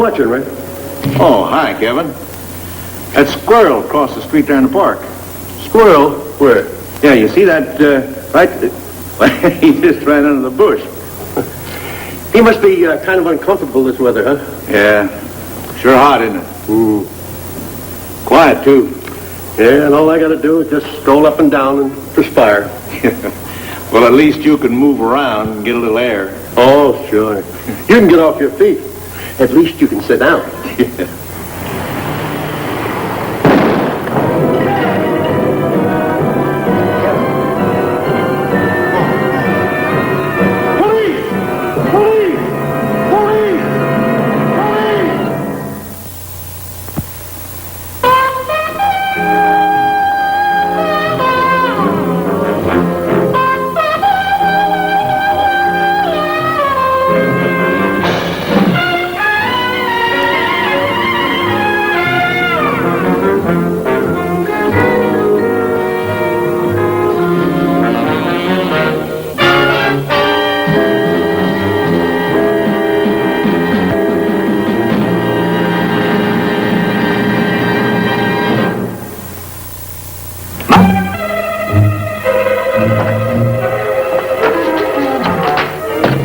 watching, Rick? Oh, hi, Kevin. That squirrel across the street there in the park. Squirrel? Where? Yeah, you see that, right? He just ran under the bush. He must be kind of uncomfortable this weather, huh? Yeah. Sure hot, isn't it? Quiet, too. Yeah, and all I got to do is just stroll up and down and perspire. Well, at least you can move around and get a little air. Oh, sure. You can get off your feet. At least you can sit down.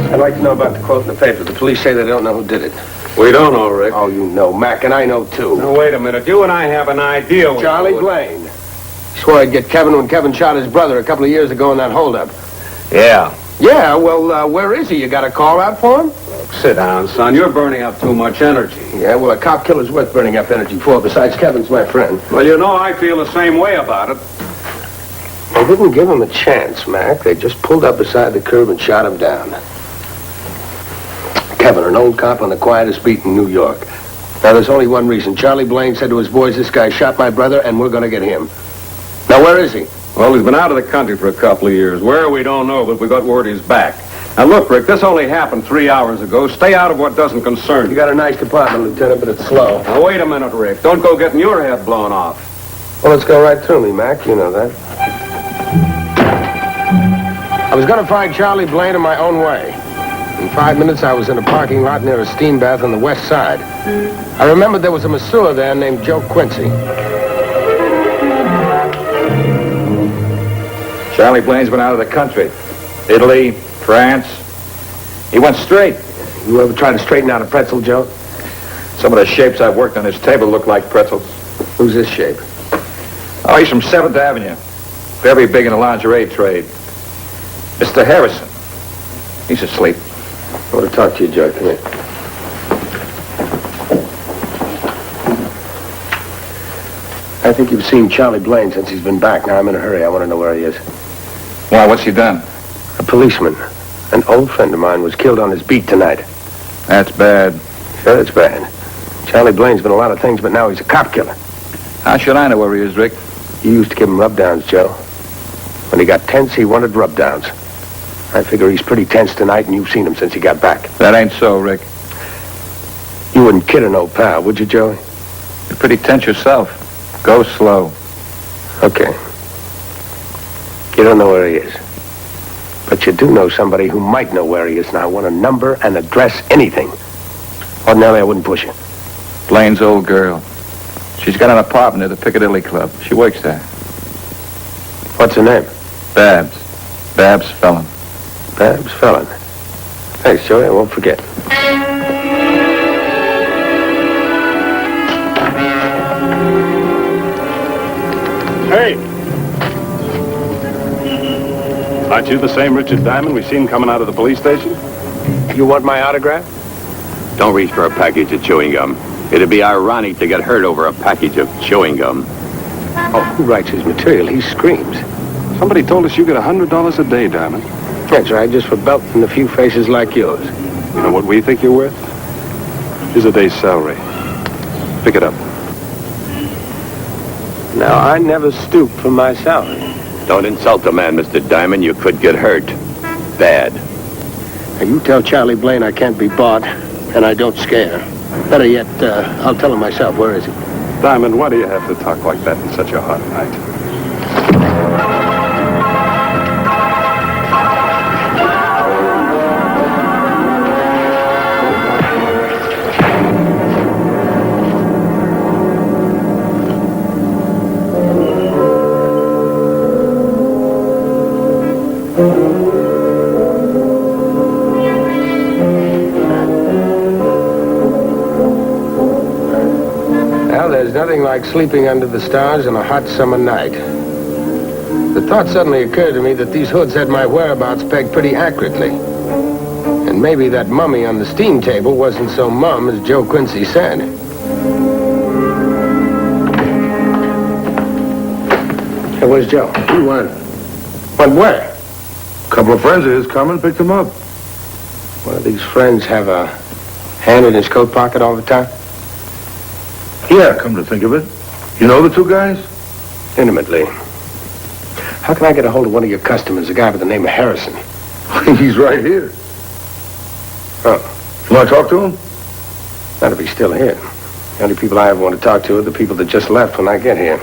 I'd like to know about the quote in the paper. The police say they don't know who did it. We don't know, Rick. Oh, you know, Mac, and I know, too. Now, wait a minute. You and I have an idea. Charlie Blaine. Swore I'd get Kevin when Kevin shot his brother a couple of years ago in that holdup. Yeah. Yeah, well, where is he? You got a call out for him? Sit down, son. You're burning up too much energy. Yeah, well, a cop killer's worth burning up energy for. Besides, Kevin's my friend. Well, you know, I feel the same way about it. They didn't give him a chance, Mac. They just pulled up beside the curb and shot him down. Kevin, an old cop on the quietest beat in New York. Now, there's only one reason. Charlie Blaine said to his boys, this guy shot my brother, and we're going to get him. Now, where is he? Well, he's been out of the country for a couple of years. Where, we don't know, but we got word he's back. Now, look, Rick, this only happened 3 hours ago. Stay out of what doesn't concern You you. got a nice department, Lieutenant, but it's slow. Now, wait a minute, Rick. Don't go getting your head blown off. Well, let's go right through me, Mac. You know that. I was going to find Charlie Blaine in my own way. In 5 minutes, I was in a parking lot near a steam bath on the west side. I remembered there was a masseur there named Joe Quincy. Charlie Blaine's been out of the country. Italy, France. He went straight. You ever try to straighten out a pretzel, Joe? Some of the shapes I've worked on his table look like pretzels. Who's this shape? Oh, he's from 7th Avenue. Very big in the lingerie trade. Mr. Harrison. He's asleep. I want to talk to you, Joe. Come here. I think you've seen Charlie Blaine since he's been back. Now, I'm in a hurry. I want to know where he is. Why, what's he done? A policeman. An old friend of mine was killed on his beat tonight. That's bad. Sure, it's bad. Charlie Blaine's been a lot of things, but now he's a cop killer. How should I know where he is, Rick? You used to give him rub-downs, Joe. When he got tense, he wanted rub-downs. I figure he's pretty tense tonight, and you've seen him since he got back. That ain't so, Rick. You wouldn't kid an old pal, would you, Joey? You're pretty tense yourself. Go slow. Okay. You don't know where he is. But you do know somebody who might know where he is. Now, I want a number, an address, anything. Ordinarily, I wouldn't push it. Blaine's old girl. She's got an apartment at the Piccadilly Club. She works there. What's her name? Babs. Babs Fellon. Babs Fellon. Thanks, Joey. I won't forget. Hey! Aren't you the same Richard Diamond we've seen coming out of the police station? You want my autograph? Don't reach for a package of chewing gum. It'd be ironic to get hurt over a package of chewing gum. Oh, who writes his material? He screams. Somebody told us you get $100 a day, Diamond. That's right, just for belting a few faces like yours. You know what we think you're worth? Here's a day's salary. Pick it up. Now, I never stoop for my salary. Don't insult a man, Mr. Diamond. You could get hurt. Bad. Now, you tell Charlie Blaine I can't be bought, and I don't scare. Better yet, I'll tell him myself. Where is he? Diamond, why do you have to talk like that in such a hot night? like sleeping under the stars on a hot summer night. The thought suddenly occurred to me that these hoods had my whereabouts pegged pretty accurately. And maybe that mummy on the steam table wasn't so mum as Joe Quincy said. Hey, where's Joe? He went. Went where? A couple of friends of his come and picked him up. One of these friends have a hand in his coat pocket all the time? Yeah, come to think of it. You know the two guys? Intimately. How can I get a hold of one of your customers, a guy by the name of Harrison? He's right here. Oh. You want to talk to him? Not if he's still here. The only people I ever want to talk to are the people that just left when I get here.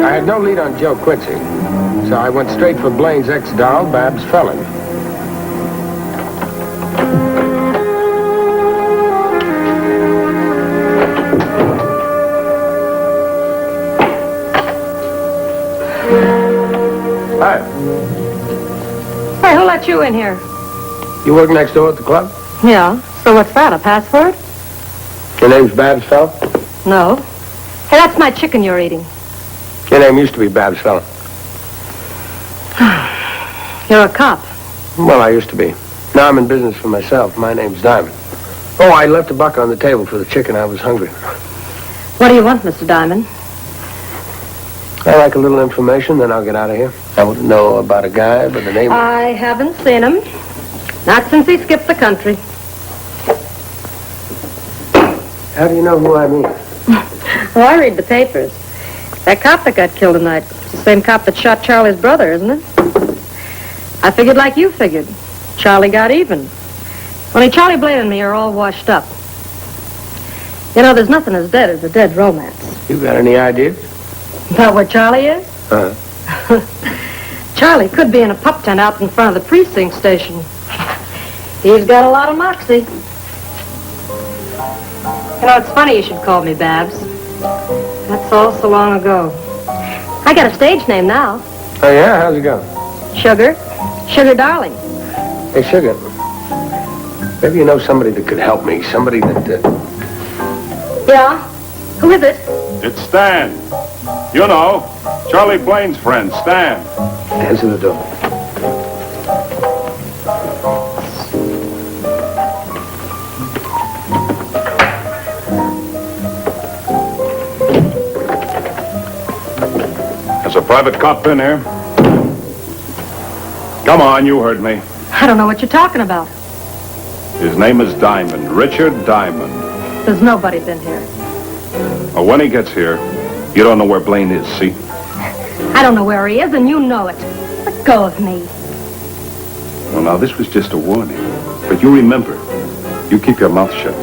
I had no lead on Joe Quincy, so I went straight for Blaine's ex-doll, Babs Felon. Hi. Hey, who let you in here? You work next door at the club? Yeah. So what's that, a password? Your name's Babs Felon? No. Hey, that's my chicken you're eating. Your name used to be Babs Felon. You're a cop. Well, I used to be. Now I'm in business for myself. My name's Diamond. Oh, I left a buck on the table for the chicken. I was hungry. What do you want, Mr. Diamond? I like a little information, then I'll get out of here. I want to know about a guy by the name of... I haven't seen him. Not since he skipped the country. How do you know who I mean? Oh, I read the papers. That cop that got killed tonight, it's the same cop that shot Charlie's brother, isn't it? I figured like you figured. Charlie got even. Only Charlie Blade and me are all washed up. You know, there's nothing as dead as a dead romance. You got any ideas? About where Charlie is? Uh-huh. Charlie could be in a pup tent out in front of the precinct station. He's got a lot of moxie. You know, it's funny you should call me Babs. That's all so long ago. I got a stage name now. Oh, yeah? How's it going? Sugar. Sugar Darling. Hey, Sugar. Maybe you know somebody that could help me. Somebody that... Yeah? Who is it? It's Stan. You know, Charlie Blaine's friend, Stan. Answer the door. Has a private cop been here? Come on, you heard me. I don't know what you're talking about. His name is Diamond, Richard Diamond. There's nobody been here. Well, when he gets here, you don't know where Blaine is, see? I don't know where he is, and you know it. Let go of me. Well, now, this was just a warning. But you remember, you keep your mouth shut.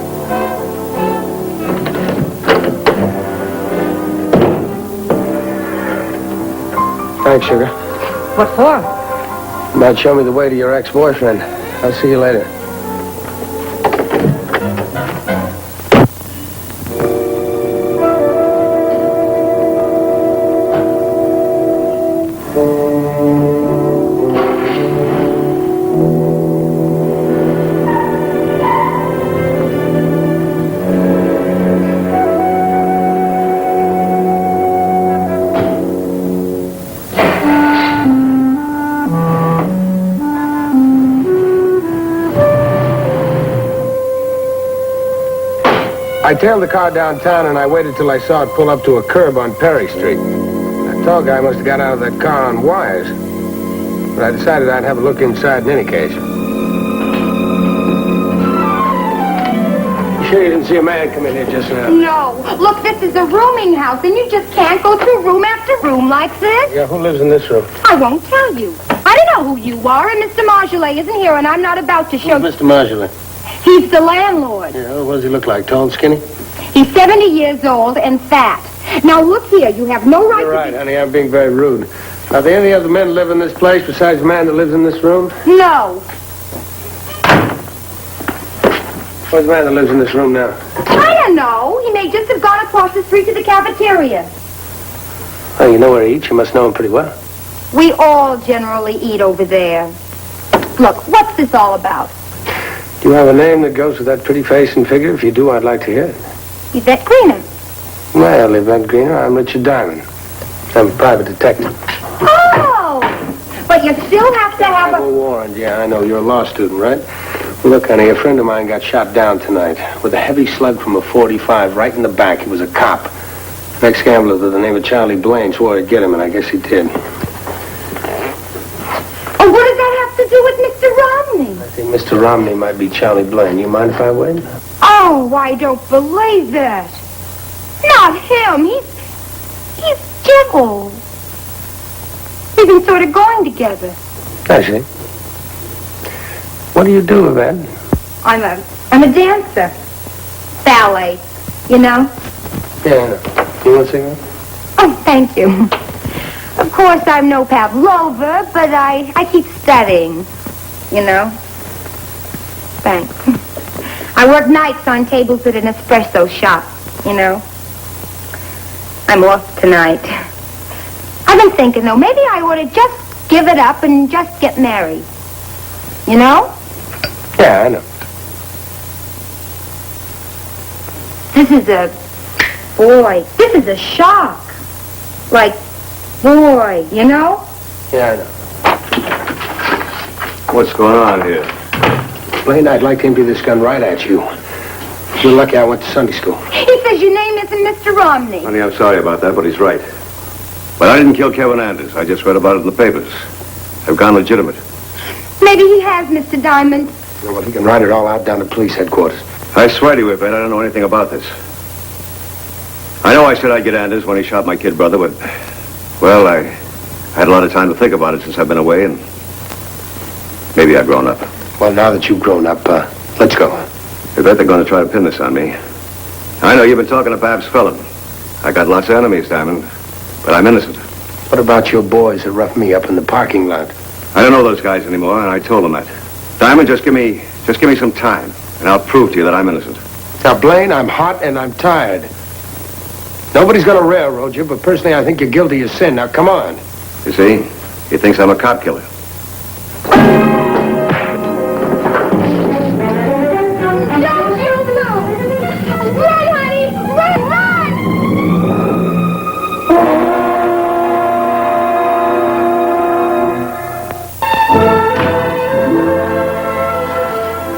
Thanks, Sugar. What for? You might show me the way to your ex-boyfriend. I'll see you later. I tailed the car downtown and I waited till I saw it pull up to a curb on Perry Street. That tall guy must have got out of that car on wires. But I decided I'd have a look inside in any case. You sure you didn't see a man come in here just now? No. Look, this is a rooming house, and you just can't go through room after room like this. Yeah, who lives in this room? I won't tell you. I don't know who you are, and Mr. Marjolais isn't here, and I'm not about to show... Who's Mr. Marjolais? He's the landlord. Yeah, what does he look like? Tall and skinny? He's 70 years old and fat. Now, look here. You have no right You're to... right, honey. I'm being very rude. Are there any other men live in this place besides the man that lives in this room? No. Where's the man that lives in this room now? I don't know. He may just have gone across the street to the cafeteria. Oh, you know where he eats. You must know him pretty well. We all generally eat over there. Look, what's this all about? Do you have a name that goes with that pretty face and figure? If you do, I'd like to hear it. Yvette Greener. Well, Yvette Greener, I'm Richard Diamond. I'm a private detective. Oh! But you still have to have a... Warrant, yeah, I know. You're a law student, right? Well, look, honey, a friend of mine got shot down tonight with a heavy slug from a .45 right in the back. He was a cop. An ex-gambler with the name of Charlie Blaine swore he'd get him, and I guess he did. Oh, what does that have to do with Mr. Romney? I think Mr. Romney might be Charlie Blaine. You mind if I wait? Oh, I don't believe that. Not him. He's Jiggle. We've been sort of going together. I see. What do you do, Yvette? I'm a dancer. Ballet, you know? Yeah, I know. You want a cigarette? Oh, thank you. Of course, I'm no Pavlova, but I keep studying, you know? Thanks. I work nights on tables at an espresso shop, you know? I'm off tonight. I've been thinking, though, maybe I ought to just give it up and just get married. You know? Yeah, I know. This is a shock. Like, boy, you know? Yeah, I know. What's going on here? Blaine, I'd like to empty this gun right at you. You're lucky I went to Sunday school. He says your name isn't Mr. Romney. Honey, I'm sorry about that, but he's right. But I didn't kill Kevin Anders. I just read about it in the papers. I've gone legitimate. Maybe he has, Mr. Diamond. Well, he can write it all out down to police headquarters. I swear to you, Yvette, I don't know anything about this. I know I said I'd get Anders when he shot my kid brother, but, well, I had a lot of time to think about it since I've been away, and maybe I've grown up. Well, now that you've grown up, let's go. Yvette, they're going to try to pin this on me. I know you've been talking to Babs Felon. I got lots of enemies, Diamond, but I'm innocent. What about your boys that roughed me up in the parking lot? I don't know those guys anymore, and I told them that. Diamond, just give me some time, and I'll prove to you that I'm innocent. Now, Blaine, I'm hot and I'm tired. Nobody's going to railroad you, but personally, I think you're guilty of sin. Now, come on. You see? He thinks I'm a cop killer. Don't you move! Run, honey! Run, run!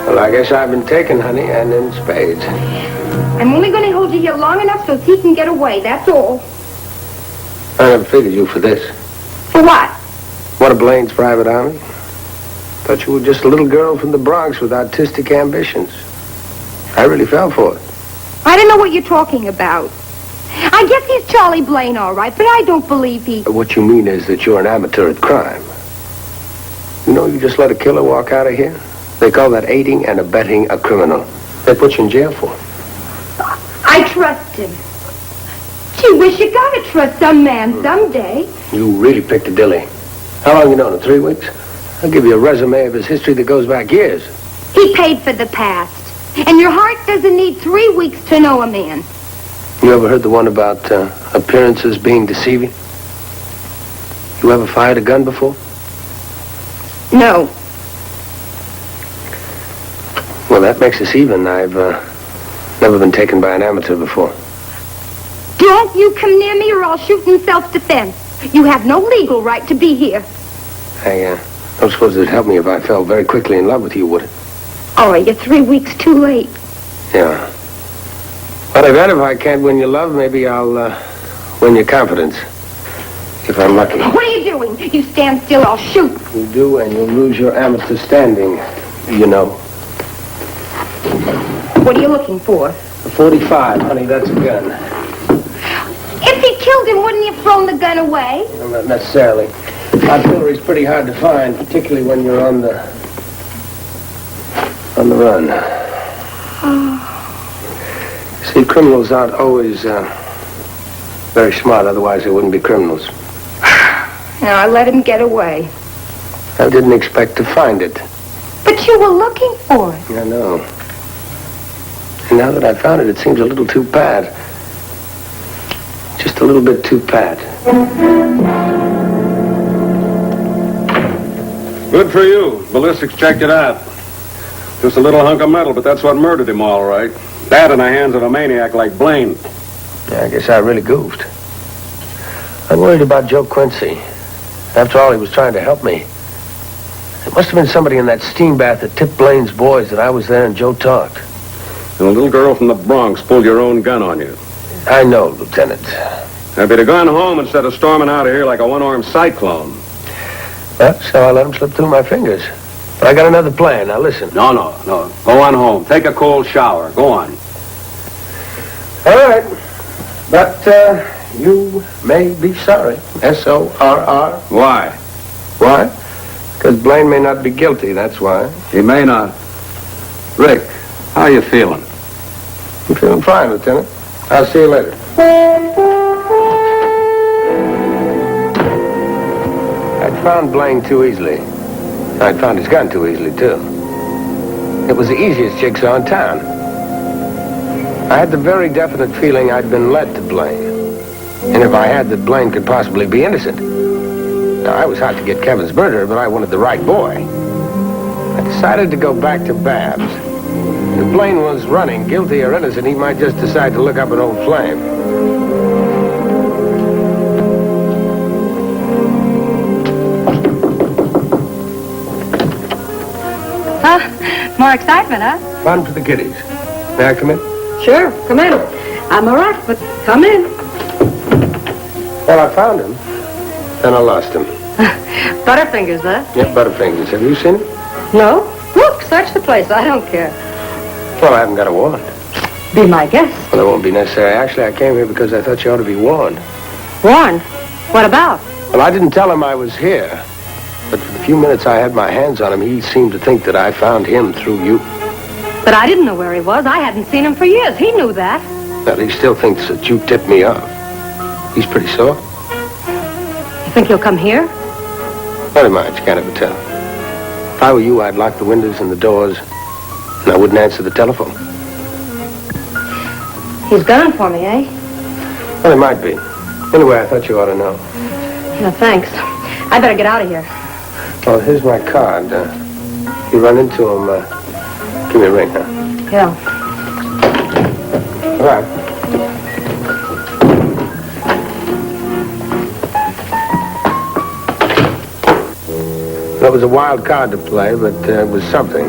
Well, I guess I've been taken, honey, and in spades. I'm only going to hold you here long enough so he can get away, that's all. I never figured you for this. For what? What, a Blaine's private army? Thought you were just a little girl from the Bronx with artistic ambitions. I really fell for it. I don't know what you're talking about. I guess he's Charlie Blaine, all right, but I don't believe he... What you mean is that you're an amateur at crime. You know, you just let a killer walk out of here? They call that aiding and abetting a criminal. They put you in jail for it. I trust him. Gee, wish you gotta trust some man someday. You really picked a dilly. How long you known him? 3 weeks? I'll give you a resume of his history that goes back years. He paid for the past. And your heart doesn't need 3 weeks to know a man. You ever heard the one about appearances being deceiving? You ever fired a gun before? No. Well, that makes us even. I've never been taken by an amateur before. Don't you come near me or I'll shoot in self-defense. You have no legal right to be here. I don't suppose it'd help me if I fell very quickly in love with you, would it? Oh, you're 3 weeks too late. Yeah. Well, Yvette, if I can't win your love, maybe I'll win your confidence. If I'm lucky. What are you doing? You stand still, I'll shoot. You do, and you'll lose your amateur standing, you know. What are you looking for? A .45, honey, that's a gun. If he killed him, wouldn't he have thrown the gun away? Well, not necessarily. Artillery's pretty hard to find, particularly when you're on the run. See, criminals aren't always very smart, otherwise they wouldn't be criminals. Now, I let him get away. I didn't expect to find it. But you were looking for it. I know. And now that I found it, it seems a little too bad. Just a little bit too bad. Good for you. Ballistics checked it out. Just a little hunk of metal, but that's what murdered him, all right. That in the hands of a maniac like Blaine. Yeah, I guess I really goofed. I'm worried about Joe Quincy. After all, he was trying to help me. It must have been somebody in that steam bath that tipped Blaine's boys that I was there and Joe talked. And a little girl from the Bronx pulled your own gun on you. I know, Lieutenant. If you'd have gone home instead of storming out of here like a one-armed cyclone. Well, so I let him slip through my fingers. But I got another plan. Now, listen. No. Go on home. Take a cold shower. Go on. All right. But, you may be sorry. S-O-R-R. Why? Why? Because Blaine may not be guilty, that's why. He may not. Rick, how are you feeling? I'm feeling fine, Lieutenant. I'll see you later. I'd found Blaine too easily. I'd found his gun too easily, too. It was the easiest jigsaw in town. I had the very definite feeling I'd been led to Blaine. And if I had, that Blaine could possibly be innocent. Now, I was hot to get Kevin's murderer, but I wanted the right boy. I decided to go back to Babs. If Blaine was running, guilty or innocent, he might just decide to look up an old flame. More excitement, huh? Fun for the kiddies. May I come in? Sure, come in. I'm a wreck, but come in. Well, I found him. Then I lost him. Butterfingers, huh? Yeah, Butterfingers. Have you seen him? No? Look, search the place. I don't care. Well, I haven't got a warrant. Be my guest. Well, it won't be necessary. Actually, I came here because I thought you ought to be warned. Warned? What about? Well, I didn't tell him I was here. But for the few minutes I had my hands on him, he seemed to think that I found him through you. But I didn't know where he was. I hadn't seen him for years. He knew that. Well, he still thinks that you tipped me off. He's pretty sore. You think he'll come here? Never mind, you can't ever tell. If I were you, I'd lock the windows and the doors, and I wouldn't answer the telephone. He's gunning for me, eh? Well, he might be. Anyway, I thought you ought to know. No, thanks. I better get out of here. Well, here's my card. If you run into him, give me a ring, huh? Yeah. All right. It was a wild card to play, but it was something.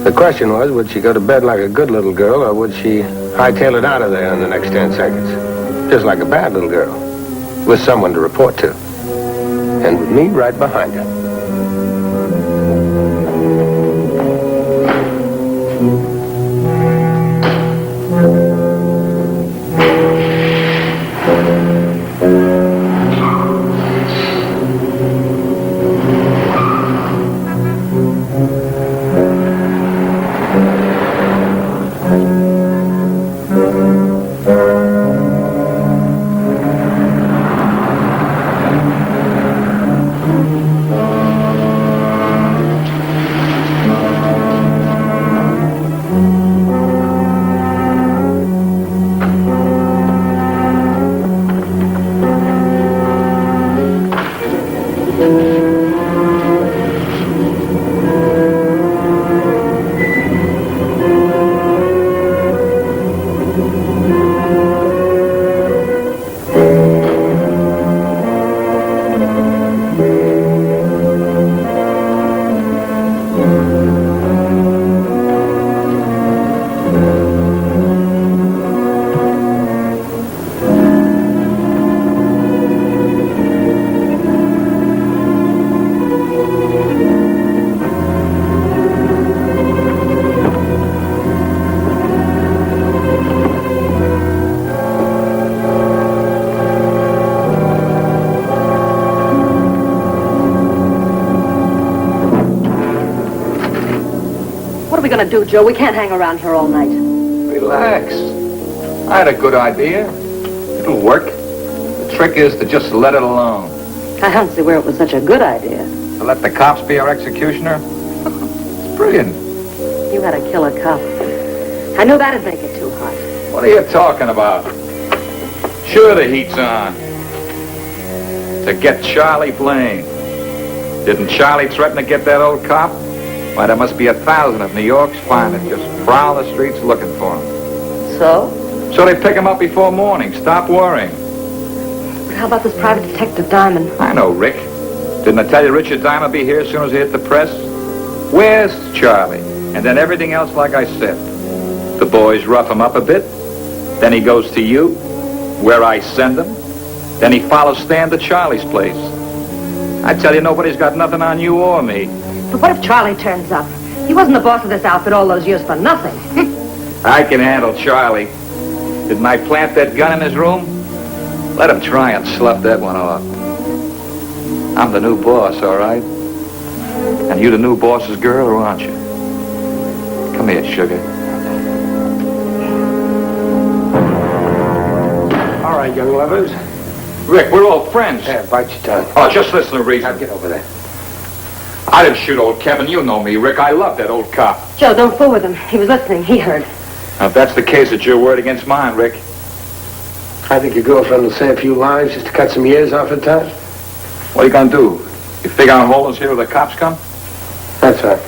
The question was, would she go to bed like a good little girl, or would she hightail it out of there in the next 10 seconds? Just like a bad little girl, with someone to report to. And with me right behind her. What are we going to do, Joe? We can't hang around here all night. Relax. I had a good idea. It'll work. The trick is to just let it alone. I don't see where it was such a good idea. To let the cops be our executioner? It's brilliant. You had to kill a cop. I knew that'd make it too hot. What are you talking about? Sure the heat's on. To get Charlie Blaine. Didn't Charlie threaten to get that old cop? Why, there must be 1,000 of New York's finest just prowl the streets looking for him. So? So they pick him up before morning. Stop worrying. But how about this private detective, Diamond? I know, Rick. Didn't I tell you Richard Diamond will be here as soon as he hit the press? Where's Charlie? And then everything else like I said. The boys rough him up a bit. Then he goes to you, where I send him. Then he follows Stan to Charlie's place. I tell you, nobody's got nothing on you or me. But what if Charlie turns up? He wasn't the boss of this outfit all those years for nothing. I can handle Charlie. Didn't I plant that gun in his room? Let him try and slough that one off. I'm the new boss, all right? And you the new boss's girl, or aren't you? Come here, sugar. All right, young lovers. Rick, we're all friends. Yeah, bite your tongue. Oh, just listen to reason. Now, get over there. I didn't shoot old Kevin. You know me, Rick. I love that old cop. Joe, don't fool with him. He was listening. He heard. Now, if that's the case, it's your word against mine, Rick. I think your girlfriend will say a few lines just to cut some years off her time. What are you gonna do? You figure on holding us here till the cops come? That's right.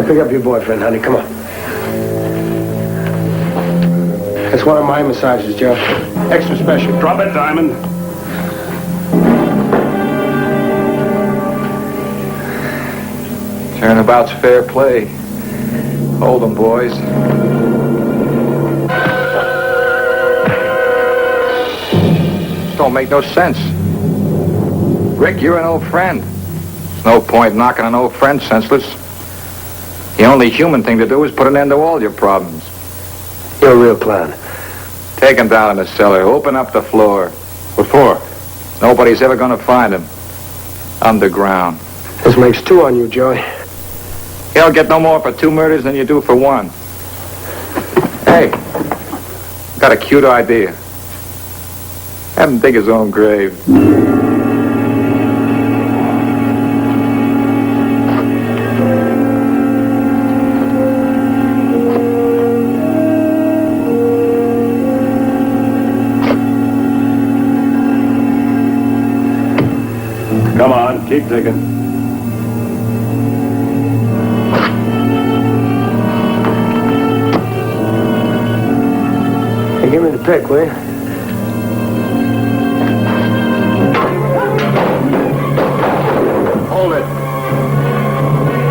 Pick up your boyfriend, honey. Come on. That's one of my massages, Joe. Extra special. Drop it, Diamond. Turnabout's fair play. Hold 'em, boys. This don't make no sense. Rick, you're an old friend. There's no point knocking an old friend senseless. The only human thing to do is put an end to all your problems. You're a real clown. Take him down in the cellar. Open up the floor. What for? Nobody's ever going to find him. Underground. This makes two on you, Joey. You don't get no more for 2 murders than you do for 1. Hey, got a cute idea. Have him dig his own grave. Come on, keep digging. Hey, give me the pick, will you? Hold it.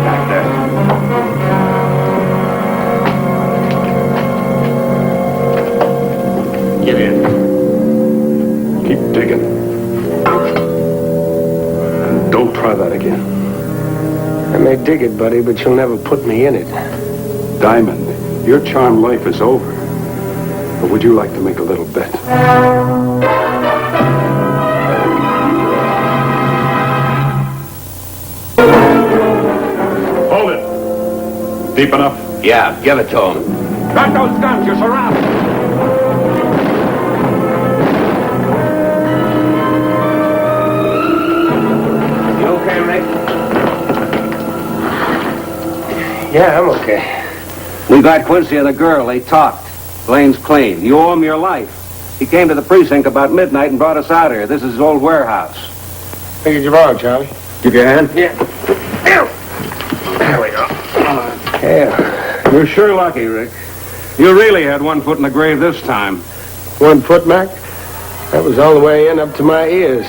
Back there. Get in. Keep digging. And don't try that again. I may dig it, buddy, but you'll never put me in it. Diamond, your charmed life is over. But would you like to make a little bet? Hold it. Deep enough? Yeah, give it to him. Drop those guns. You're surrounded. You okay, Rick? Yeah, I'm okay. We got Quincy and the girl. They talked. Blaine's clean. You owe him your life. He came to the precinct about midnight and brought us out here. This is his old warehouse. Figured you wrong, Charlie. Give you a hand? Yeah. There we go. Yeah. You're sure lucky, Rick. You really had one foot in the grave this time. 1 foot, Mac? That was all the way in up to my ears.